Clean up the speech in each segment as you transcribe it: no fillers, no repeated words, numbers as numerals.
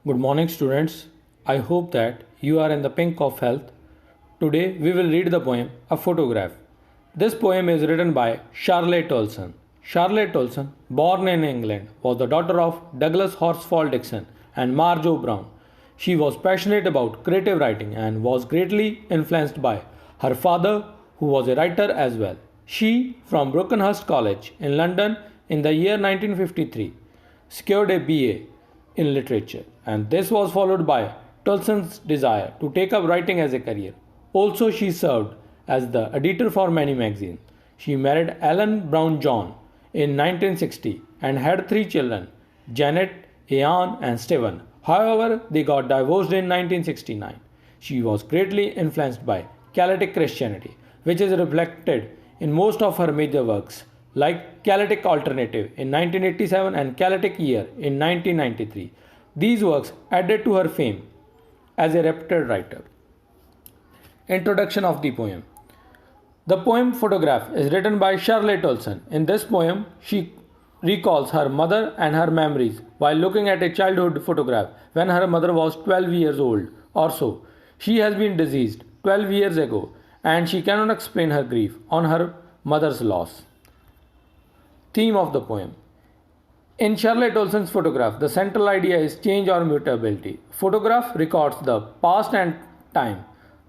Good morning, students. I hope that you are in the pink of health. Today we will read the poem A Photograph. This poem is written by Charlotte Olson. Charlotte Olson, born in England, was the daughter of Douglas Horsfall Dixon and Marjo Brown. She was passionate about creative writing and was greatly influenced by her father, who was a writer as well. She, from Brockenhurst College in London in the year 1953, secured a BA in literature, and this was followed by Tolson's desire to take up writing as a career. Also, she served as the editor for many magazines. She married Alan Brown John in 1960 and had three children, Janet, Ian, and Stephen. However, they got divorced in 1969. She was greatly influenced by Celtic Christianity, which is reflected in most of her major works, like Celtic Alternative in 1987 and Celtic Year in 1993. These works added to her fame as a reputed writer. Introduction of the poem. The poem Photograph is written by Charlotte Olson. In this poem, she recalls her mother and her memories while looking at a childhood photograph when her mother was 12 years old or so. She has been deceased 12 years ago and she cannot explain her grief on her mother's loss. Theme of the poem. In Charlotte Olson's photograph, the central idea is change or mutability. Photograph records the past and time.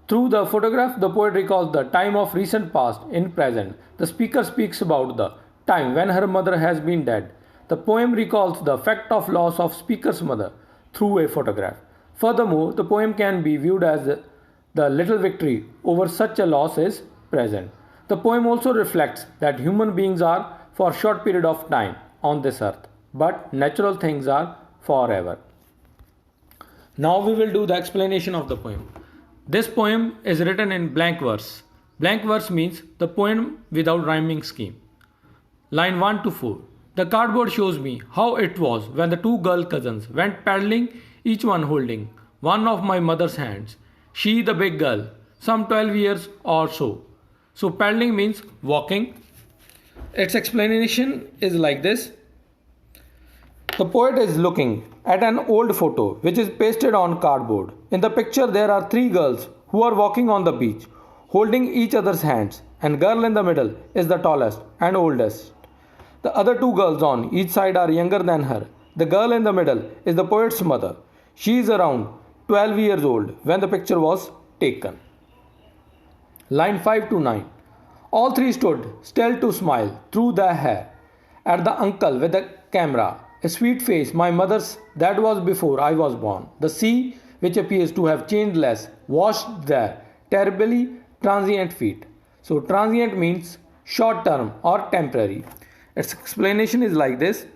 Through the photograph, the poet recalls the time of recent past in present. The speaker speaks about the time when her mother has been dead. The poem recalls the fact of loss of speaker's mother through a photograph. Furthermore, the poem can be viewed as the little victory over such a loss is present. The poem also reflects that human beings are for a short period of time on this earth, but natural things are forever. Now we will do the explanation of the poem. This poem is written in blank verse. Blank verse means the poem without rhyming scheme. Line 1 to 4. The cardboard shows me how it was when the two girl cousins went paddling, each one holding one of my mother's hands. She, the big girl, some 12 years or so. So paddling means walking. Its explanation is like this. The poet is looking at an old photo which is pasted on cardboard. In the picture there are three girls who are walking on the beach, holding each other's hands, and girl in the middle is the tallest and oldest. The other two girls on each side are younger than her. The girl in the middle is the poet's mother. She is around 12 years old when the picture was taken. Line 5 to 9. All three stood still to smile through their hair at the uncle with the camera. A sweet face, my mother's, that was before I was born. The sea, which appears to have changed less, washed their terribly transient feet. So transient means short term or temporary. Its explanation is like this.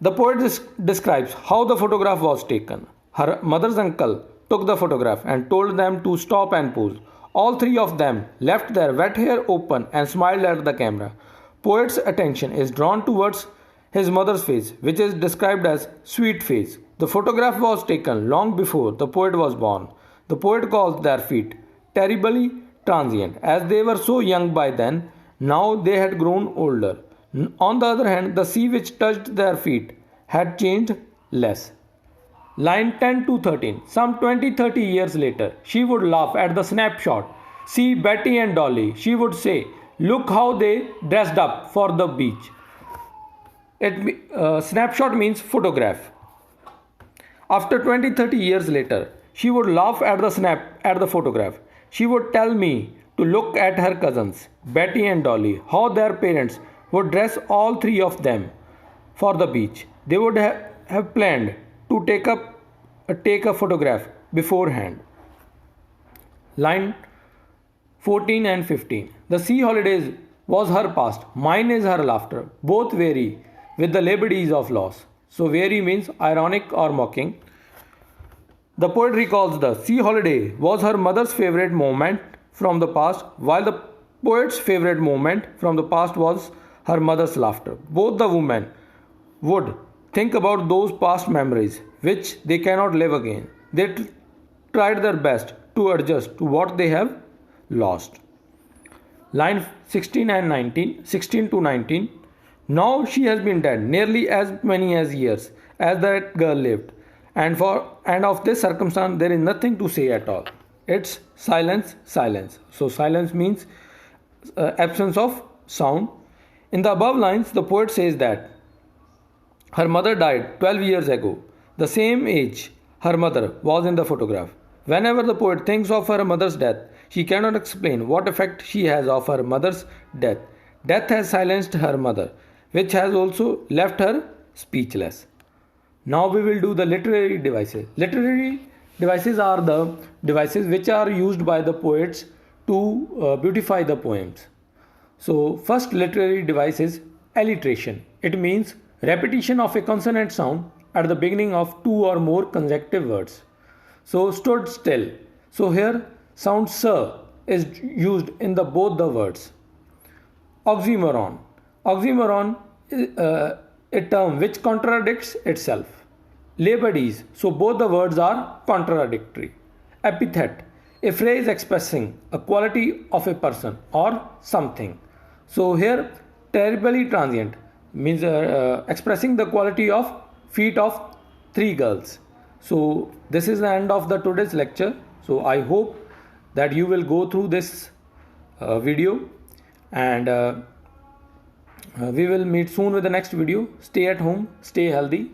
The poet describes how the photograph was taken. Her mother's uncle took the photograph and told them to stop and pose. All three of them left their wet hair open and smiled at the camera. Poet's attention is drawn towards his mother's face, which is described as sweet face. The photograph was taken long before the poet was born. The poet calls their feet terribly transient, as they were so young by then. Now they had grown older. On the other hand, the sea which touched their feet had changed less. Line 10 to 13. Some 20-30 years later, she would laugh at the snapshot. See Betty and Dolly, she would say, look how they dressed up for the beach. Snapshot means photograph. After 20-30 years later, she would laugh at the photograph. She would tell me to look at her cousins, Betty and Dolly, how their parents would dress all three of them for the beach. They would have planned to take a photograph beforehand. Line 14 and 15. The sea holidays was her past, mine is her laughter. Both vary with the liberties of loss. So vary means ironic or mocking. The poet recalls the sea holiday was her mother's favorite moment from the past, while the poet's favorite moment from the past was her mother's laughter. Both the women would think about those past memories which they cannot live again. They tried their best to adjust to what they have lost. Line 16 to 19. Now she has been dead nearly as many as years as that girl lived. And of this circumstance there is nothing to say at all. It's silence, silence. So silence means absence of sound. In the above lines, the poet says that her mother died 12 years ago, the same age her mother was in the photograph. Whenever the poet thinks of her mother's death, she cannot explain what effect she has of her mother's death. Death has silenced her mother, which has also left her speechless. Now we will do the literary devices. Literary devices are the devices which are used by the poets to beautify the poems. So first literary device is alliteration. It means repetition of a consonant sound at the beginning of two or more consecutive words. So stood still. So here sound sir is used in the both the words. Oxymoron. Oxymoron is a term which contradicts itself. Labadies. So both the words are contradictory. Epithet. A phrase expressing a quality of a person or something. So here terribly transient means expressing the quality of feet of three girls. So this is the end of the today's lecture. So I hope that you will go through this video, and we will meet soon with the next video. Stay at home, stay healthy.